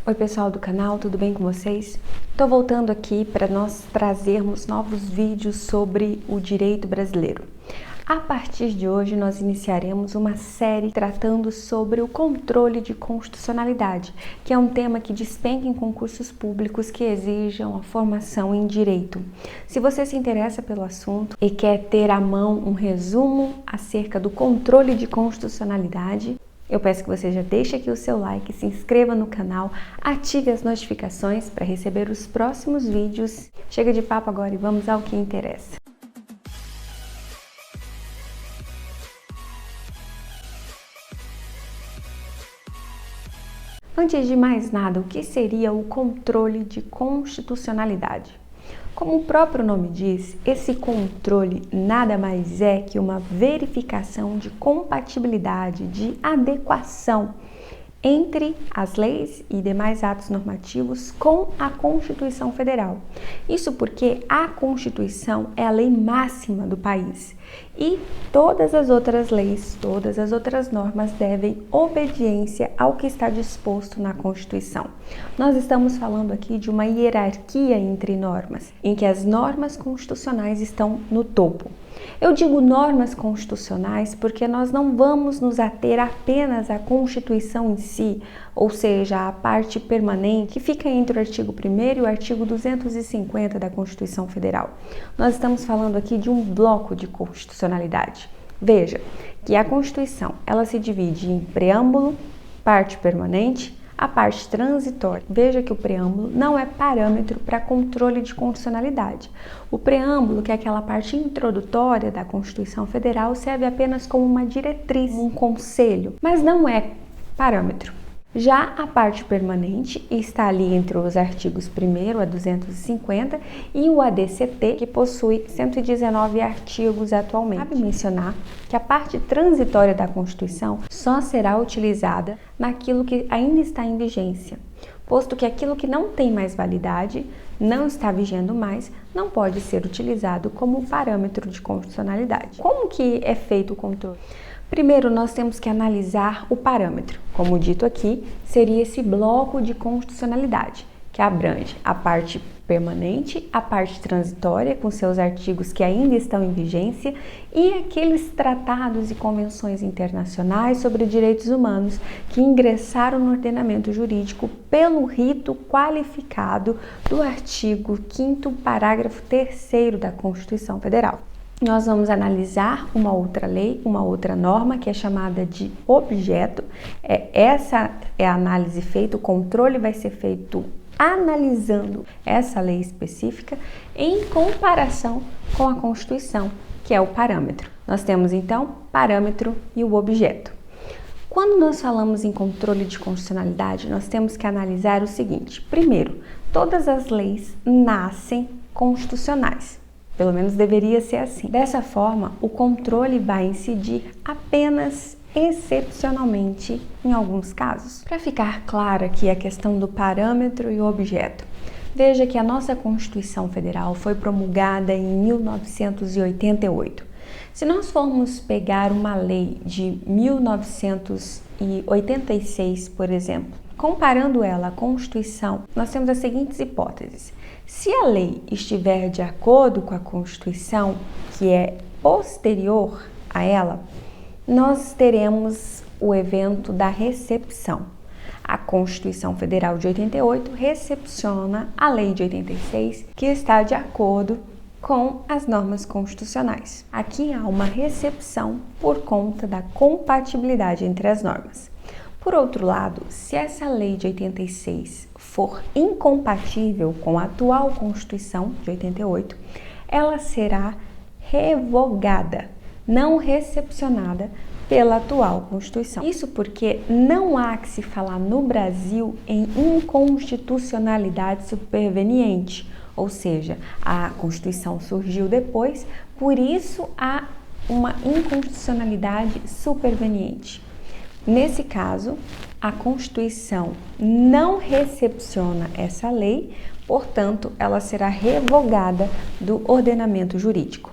Oi pessoal do canal, tudo bem com vocês? Estou voltando aqui para nós trazermos novos vídeos sobre o direito brasileiro. A partir de hoje nós iniciaremos uma série tratando sobre o controle de constitucionalidade, que é um tema que despenca em concursos públicos que exijam a formação em direito. Se você se interessa pelo assunto e quer ter à mão um resumo acerca do controle de constitucionalidade, eu peço que você já deixe aqui o seu like, se inscreva no canal, ative as notificações para receber os próximos vídeos. Chega de papo agora e vamos ao que interessa. Antes de mais nada, o que seria o controle de constitucionalidade? Como o próprio nome diz, esse controle nada mais é que uma verificação de compatibilidade, de adequação entre as leis e demais atos normativos com a Constituição Federal. Isso porque a Constituição é a lei máxima do país e todas as outras leis, todas as outras normas devem obediência ao que está disposto na Constituição. Nós estamos falando aqui de uma hierarquia entre normas, em que as normas constitucionais estão no topo. Eu digo normas constitucionais porque nós não vamos nos ater apenas à Constituição em si, ou seja, a parte permanente que fica entre o artigo 1º e o artigo 250 da Constituição Federal. Nós estamos falando aqui de um bloco de constitucionalidade. Veja que a Constituição, ela se divide em preâmbulo, parte permanente, a parte transitória. Veja que o preâmbulo não é parâmetro para controle de constitucionalidade. O preâmbulo, que é aquela parte introdutória da Constituição Federal, serve apenas como uma diretriz, um conselho, mas não é parâmetro. Já a parte permanente está ali entre os artigos 1º a 250 e o ADCT, que possui 119 artigos atualmente. Cabe mencionar que a parte transitória da Constituição só será utilizada naquilo que ainda está em vigência, posto que aquilo que não tem mais validade, não está vigendo mais, não pode ser utilizado como parâmetro de constitucionalidade. Como que é feito o controle? Primeiro, nós temos que analisar o parâmetro. Como dito aqui, seria esse bloco de constitucionalidade, que abrange a parte permanente, a parte transitória, com seus artigos que ainda estão em vigência, e aqueles tratados e convenções internacionais sobre direitos humanos que ingressaram no ordenamento jurídico pelo rito qualificado do artigo 5º, parágrafo 3º da Constituição Federal. Nós vamos analisar uma outra lei, uma outra norma que é chamada de objeto. Essa é a análise feita, o controle vai ser feito analisando essa lei específica em comparação com a Constituição, que é o parâmetro. Nós temos então parâmetro e o objeto. Quando nós falamos em controle de constitucionalidade, nós temos que analisar o seguinte: primeiro, todas as leis nascem constitucionais. Pelo menos deveria ser assim. Dessa forma, o controle vai incidir apenas excepcionalmente em alguns casos. Para ficar clara aqui a questão do parâmetro e o objeto, veja que a nossa Constituição Federal foi promulgada em 1988. Se nós formos pegar uma lei de 1986, por exemplo, comparando ela à Constituição, nós temos as seguintes hipóteses. Se a lei estiver de acordo com a Constituição, que é posterior a ela, nós teremos o evento da recepção. A Constituição Federal de 88 recepciona a Lei de 86, que está de acordo com as normas constitucionais. Aqui há uma recepção por conta da compatibilidade entre as normas. Por outro lado, se essa lei de 86 for incompatível com a atual Constituição de 88, ela será revogada, não recepcionada pela atual Constituição. Isso porque não há que se falar no Brasil em inconstitucionalidade superveniente, ou seja, a Constituição surgiu depois, por isso há uma inconstitucionalidade superveniente. Nesse caso, a Constituição não recepciona essa lei, portanto, ela será revogada do ordenamento jurídico.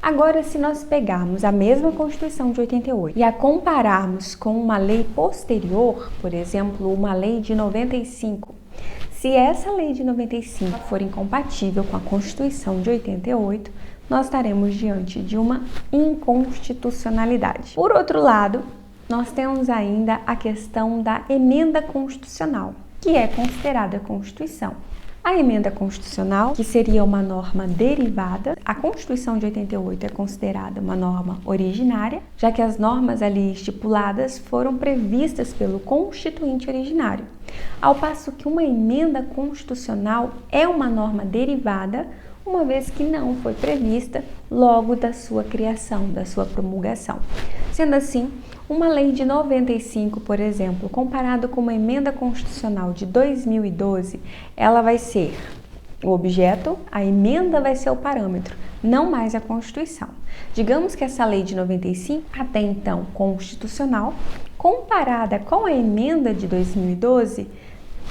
Agora, se nós pegarmos a mesma Constituição de 88 e a compararmos com uma lei posterior, por exemplo, uma lei de 95, se essa lei de 95 for incompatível com a Constituição de 88, nós estaremos diante de uma inconstitucionalidade. Por outro lado, nós temos ainda a questão da emenda constitucional, que é considerada Constituição. A emenda constitucional, que seria uma norma derivada, a Constituição de 88 é considerada uma norma originária, já que as normas ali estipuladas foram previstas pelo Constituinte originário, ao passo que uma emenda constitucional é uma norma derivada, uma vez que não foi prevista logo da sua criação, da sua promulgação. Sendo assim, uma lei de 95, por exemplo, comparado com uma emenda constitucional de 2012, ela vai ser o objeto, a emenda vai ser o parâmetro, não mais a Constituição. Digamos que essa lei de 95, até então constitucional, comparada com a emenda de 2012,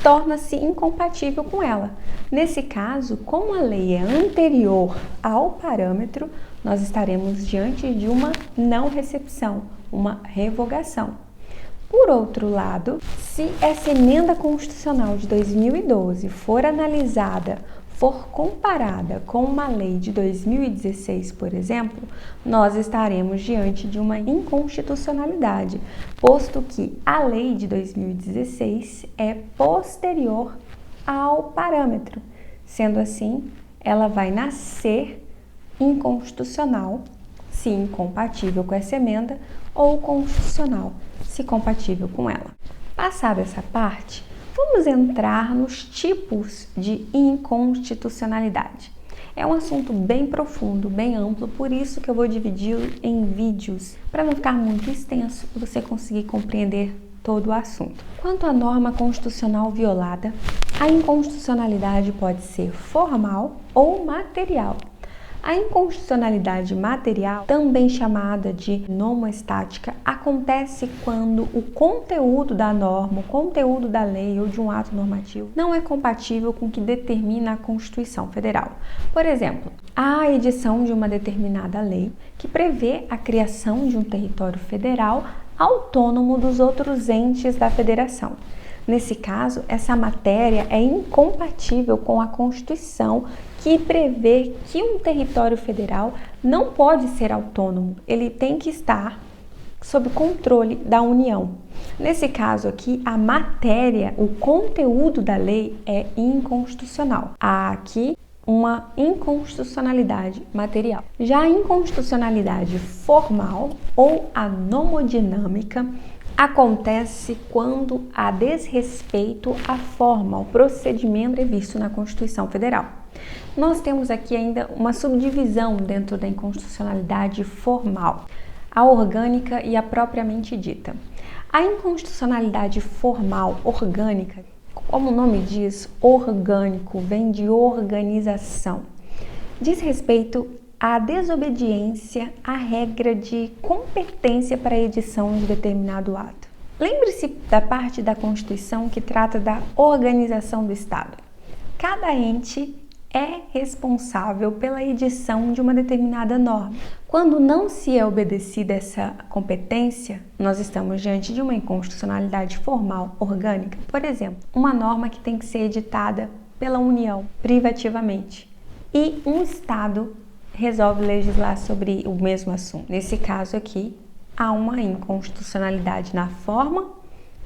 torna-se incompatível com ela. Nesse caso, como a lei é anterior ao parâmetro, nós estaremos diante de uma não recepção, uma revogação. Por outro lado, se essa emenda constitucional de 2012 for analisada, for comparada com uma lei de 2016, por exemplo, nós estaremos diante de uma inconstitucionalidade, posto que a lei de 2016 é posterior ao parâmetro. Sendo assim, ela vai nascer inconstitucional, se incompatível com essa emenda, ou constitucional, se compatível com ela. Passada essa parte, vamos entrar nos tipos de inconstitucionalidade. É um assunto bem profundo, bem amplo, por isso que eu vou dividi-lo em vídeos, para não ficar muito extenso e você conseguir compreender todo o assunto. Quanto à norma constitucional violada, a inconstitucionalidade pode ser formal ou material. A inconstitucionalidade material, também chamada de nomoestática, acontece quando o conteúdo da norma, o conteúdo da lei ou de um ato normativo não é compatível com o que determina a Constituição Federal. Por exemplo, a edição de uma determinada lei que prevê a criação de um território federal autônomo dos outros entes da federação. Nesse caso, essa matéria é incompatível com a Constituição, que prevê que um território federal não pode ser autônomo, ele tem que estar sob controle da União. Nesse caso aqui, a matéria, o conteúdo da lei é inconstitucional. Há aqui uma inconstitucionalidade material. Já a inconstitucionalidade formal ou a nomodinâmica acontece quando há desrespeito à forma, ao procedimento previsto na Constituição Federal. Nós temos aqui ainda uma subdivisão dentro da inconstitucionalidade formal, a orgânica e a propriamente dita. A inconstitucionalidade formal, orgânica, como o nome diz, orgânico, vem de organização, diz respeito à desobediência à regra de competência para a edição de determinado ato. Lembre-se da parte da Constituição que trata da organização do Estado. Cada ente é responsável pela edição de uma determinada norma. Quando não se é obedecida essa competência, nós estamos diante de uma inconstitucionalidade formal, orgânica. Por exemplo, uma norma que tem que ser editada pela União, privativamente, e um Estado resolve legislar sobre o mesmo assunto. Nesse caso aqui, há uma inconstitucionalidade na forma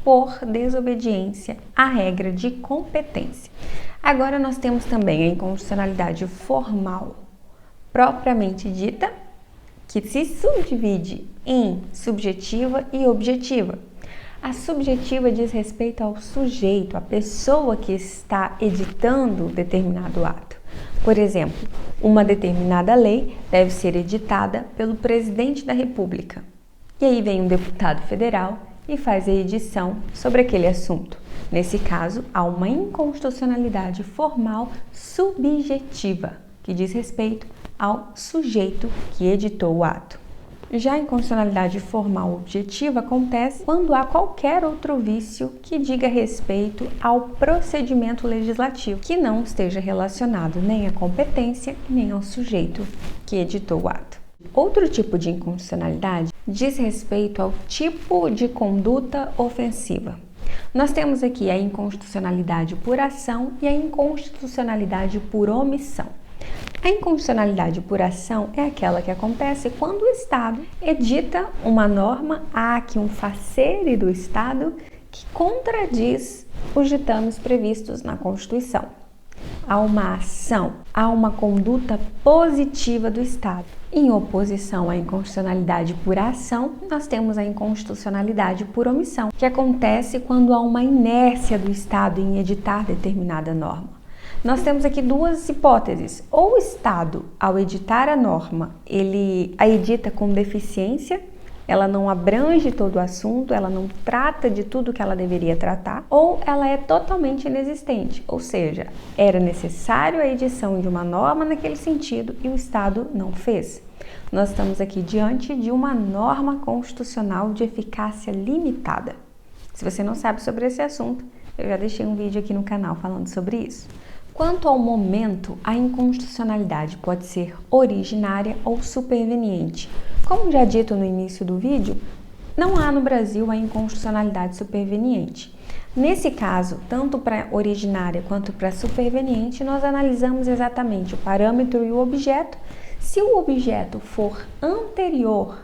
por desobediência à regra de competência. Agora nós temos também a inconstitucionalidade formal propriamente dita, que se subdivide em subjetiva e objetiva. A subjetiva diz respeito ao sujeito, à pessoa que está editando determinado ato. Por exemplo, uma determinada lei deve ser editada pelo presidente da República. E aí vem um deputado federal e faz a edição sobre aquele assunto. Nesse caso, há uma inconstitucionalidade formal subjetiva, que diz respeito ao sujeito que editou o ato. Já a inconstitucionalidade formal objetiva acontece quando há qualquer outro vício que diga respeito ao procedimento legislativo, que não esteja relacionado nem à competência nem ao sujeito que editou o ato. Outro tipo de inconstitucionalidade diz respeito ao tipo de conduta ofensiva. Nós temos aqui a inconstitucionalidade por ação e a inconstitucionalidade por omissão. A inconstitucionalidade por ação é aquela que acontece quando o Estado edita uma norma, há aqui um facer do Estado que contradiz os ditames previstos na Constituição. Há uma ação, há uma conduta positiva do Estado. Em oposição à inconstitucionalidade por ação, nós temos a inconstitucionalidade por omissão, que acontece quando há uma inércia do Estado em editar determinada norma. Nós temos aqui duas hipóteses. Ou o Estado, ao editar a norma, ele a edita com deficiência, ela não abrange todo o assunto, ela não trata de tudo que ela deveria tratar, ou ela é totalmente inexistente, ou seja, era necessário a edição de uma norma naquele sentido e o Estado não fez. Nós estamos aqui diante de uma norma constitucional de eficácia limitada. Se você não sabe sobre esse assunto, eu já deixei um vídeo aqui no canal falando sobre isso. Quanto ao momento, a inconstitucionalidade pode ser originária ou superveniente. Como já dito no início do vídeo, não há no Brasil a inconstitucionalidade superveniente. Nesse caso, tanto para originária quanto para superveniente, nós analisamos exatamente o parâmetro e o objeto. Se o objeto for anterior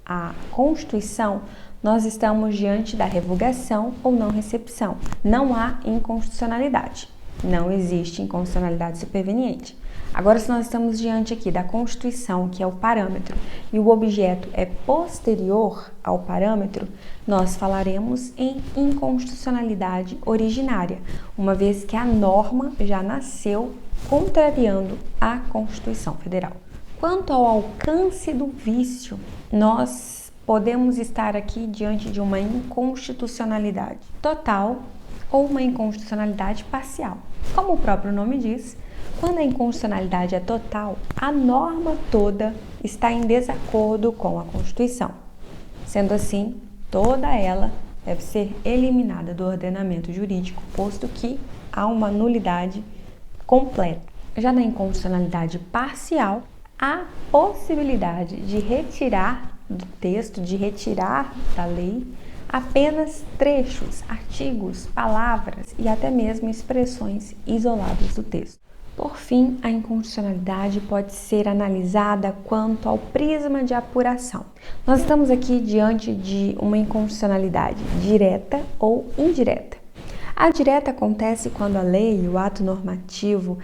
à Constituição, nós estamos diante da revogação ou não recepção. Não há inconstitucionalidade. Não existe inconstitucionalidade superveniente. Agora, se nós estamos diante aqui da Constituição, que é o parâmetro, e o objeto é posterior ao parâmetro, nós falaremos em inconstitucionalidade originária, uma vez que a norma já nasceu contrariando a Constituição Federal. Quanto ao alcance do vício, nós podemos estar aqui diante de uma inconstitucionalidade total ou uma inconstitucionalidade parcial. Como o próprio nome diz, quando a inconstitucionalidade é total, a norma toda está em desacordo com a Constituição. Sendo assim, toda ela deve ser eliminada do ordenamento jurídico, posto que há uma nulidade completa. Já na inconstitucionalidade parcial, há possibilidade de retirar do texto, de retirar da lei, apenas trechos, artigos, palavras e até mesmo expressões isoladas do texto. Por fim, a inconstitucionalidade pode ser analisada quanto ao prisma de apuração. Nós estamos aqui diante de uma inconstitucionalidade direta ou indireta. A direta acontece quando a lei, o ato normativo,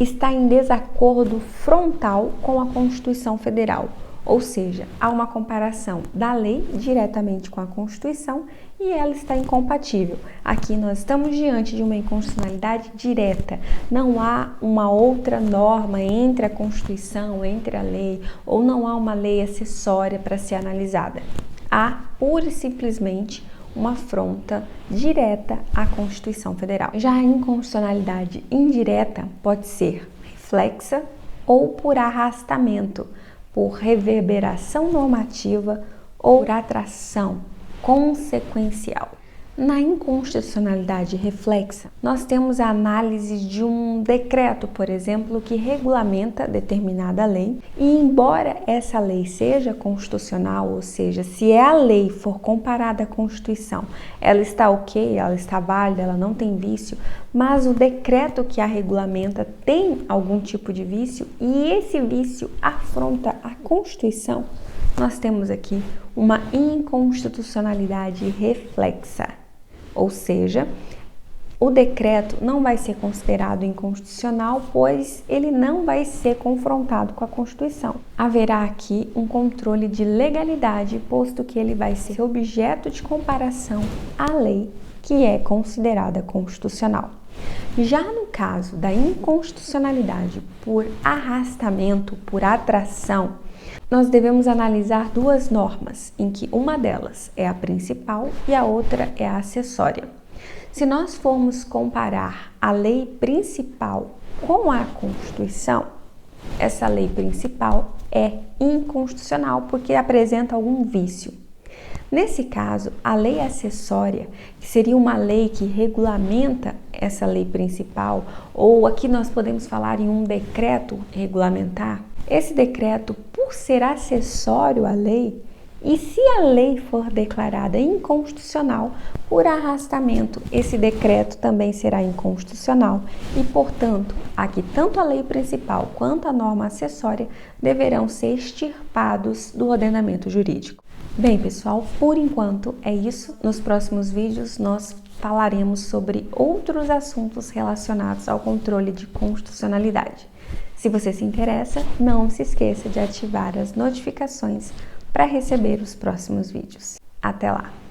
está em desacordo frontal com a Constituição Federal. Ou seja, há uma comparação da lei diretamente com a Constituição e ela está incompatível. Aqui nós estamos diante de uma inconstitucionalidade direta. Não há uma outra norma entre a Constituição, entre a lei, ou não há uma lei acessória para ser analisada. Há pura e simplesmente uma afronta direta à Constituição Federal. Já a inconstitucionalidade indireta pode ser reflexa ou por arrastamento, por reverberação normativa ou por atração consequencial. Na inconstitucionalidade reflexa, nós temos a análise de um decreto, por exemplo, que regulamenta determinada lei e, embora essa lei seja constitucional, ou seja, se a lei for comparada à Constituição, ela está ok, ela está válida, ela não tem vício, mas o decreto que a regulamenta tem algum tipo de vício e esse vício afronta a Constituição, nós temos aqui uma inconstitucionalidade reflexa. Ou seja, o decreto não vai ser considerado inconstitucional, pois ele não vai ser confrontado com a Constituição. Haverá aqui um controle de legalidade, posto que ele vai ser objeto de comparação à lei que é considerada constitucional. Já no caso da inconstitucionalidade por arrastamento, por atração, nós devemos analisar duas normas, em que uma delas é a principal e a outra é a acessória. Se nós formos comparar a lei principal com a Constituição, essa lei principal é inconstitucional porque apresenta algum vício. Nesse caso, a lei acessória, que seria uma lei que regulamenta essa lei principal, ou aqui nós podemos falar em um decreto regulamentar, Esse decreto, por ser acessório à lei, e se a lei for declarada inconstitucional, por arrastamento, esse decreto também será inconstitucional e, portanto, aqui tanto a lei principal quanto a norma acessória deverão ser extirpados do ordenamento jurídico. Bem, pessoal, por enquanto é isso. Nos próximos vídeos nós falaremos sobre outros assuntos relacionados ao controle de constitucionalidade. Se você se interessa, não se esqueça de ativar as notificações para receber os próximos vídeos. Até lá!